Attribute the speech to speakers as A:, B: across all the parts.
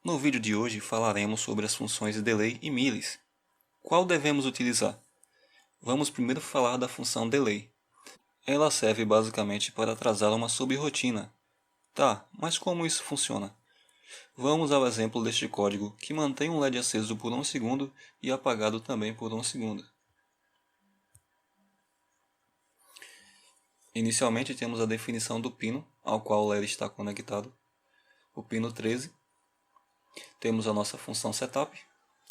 A: No vídeo de hoje falaremos sobre as funções delay e milis. Qual devemos utilizar? Vamos primeiro falar da função delay. Ela serve basicamente para atrasar uma subrotina. Tá, mas como isso funciona? Vamos ao exemplo deste código que mantém um LED aceso por 1 segundo e apagado também por 1 segundo. Inicialmente temos a definição do pino ao qual o LED está conectado, o pino 13. Temos a nossa função setup,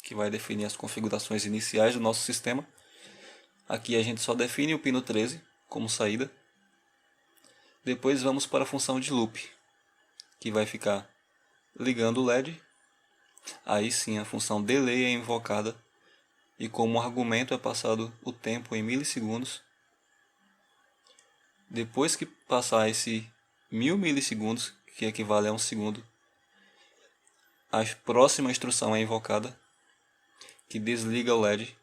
A: que vai definir as configurações iniciais do nosso sistema. Aqui a gente só define o pino 13 como saída. Depois vamos para a função de loop, que vai ficar ligando o LED. Aí sim a função delay é invocada e como argumento é passado o tempo em milissegundos. Depois que passar esse 1000 milissegundos, que equivale a 1 segundo, a próxima instrução é invocada, que desliga o LED.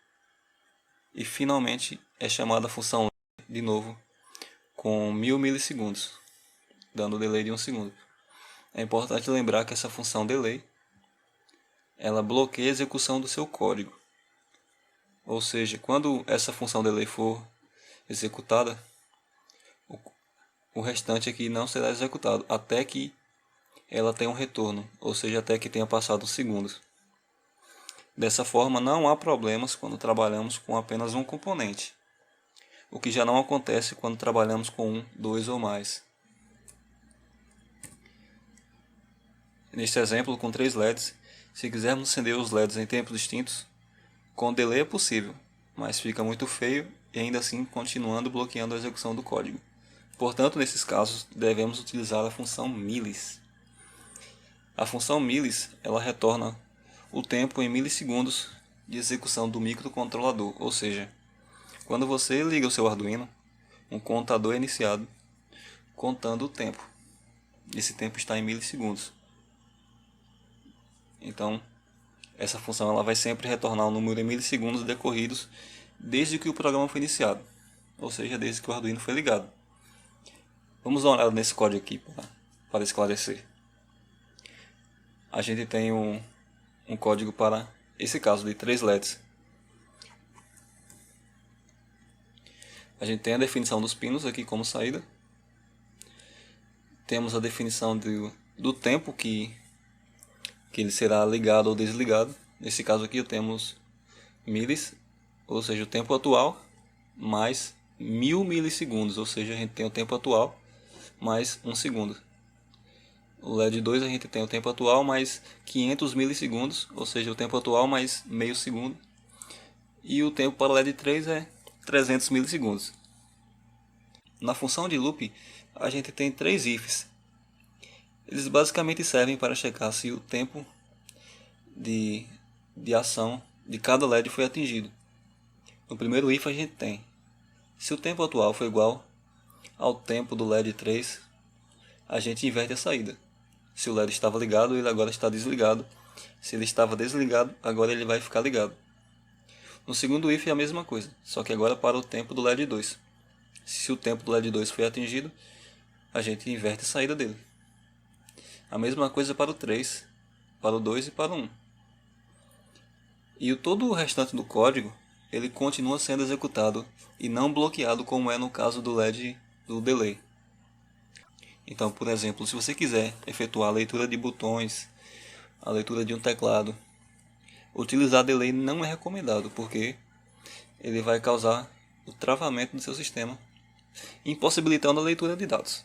A: E finalmente é chamada a função LED de novo com 1000 milissegundos, dando delay de 1 segundo. É importante lembrar que essa função delay ela bloqueia a execução do seu código. Ou seja, quando essa função delay for executada, o restante aqui não será executado até que ela tenha um retorno, ou seja, até que tenha passado 1 segundo. Dessa forma, não há problemas quando trabalhamos com apenas um componente, o que já não acontece quando trabalhamos com 1, 2 ou mais. Neste exemplo, com 3 LEDs, se quisermos acender os LEDs em tempos distintos, com delay é possível, mas fica muito feio e ainda assim continuando bloqueando a execução do código. Portanto, nesses casos, devemos utilizar a função milis. A função milis ela retorna o tempo em milissegundos de execução do microcontrolador, ou seja, quando você liga o seu Arduino, um contador é iniciado contando o tempo. Esse tempo está em milissegundos. Então, essa função ela vai sempre retornar o número em milissegundos decorridos desde que o programa foi iniciado, ou seja, desde que o Arduino foi ligado. Vamos dar uma olhada nesse código aqui para esclarecer. A gente tem um código para esse caso de 3 LEDs. A gente tem a definição dos pinos aqui como saída. Temos a definição do tempo que ele será ligado ou desligado. Nesse caso aqui temos milis, ou seja, o tempo atual, mais 1000 milissegundos, ou seja, a gente tem o tempo atual mais 1 segundo. O LED 2 a gente tem o tempo atual mais 500 milissegundos, ou seja, o tempo atual mais meio segundo. E o tempo para o LED 3 é 300 milissegundos. Na função de loop, a gente tem 3 ifs. Eles basicamente servem para checar se o tempo de ação de cada LED foi atingido. No primeiro if a gente tem: se o tempo atual for igual ao tempo do LED 3, a gente inverte a saída. Se o LED estava ligado, ele agora está desligado. Se ele estava desligado, agora ele vai ficar ligado. No segundo if é a mesma coisa, só que agora para o tempo do LED 2. Se o tempo do LED 2 foi atingido, a gente inverte a saída dele. A mesma coisa para o 3, para o 2 e para o 1. E todo o restante do código, ele continua sendo executado e não bloqueado como é no caso do LED do delay. Então, por exemplo, se você quiser efetuar a leitura de botões, a leitura de um teclado, utilizar delay não é recomendado, porque ele vai causar o travamento do seu sistema, impossibilitando a leitura de dados.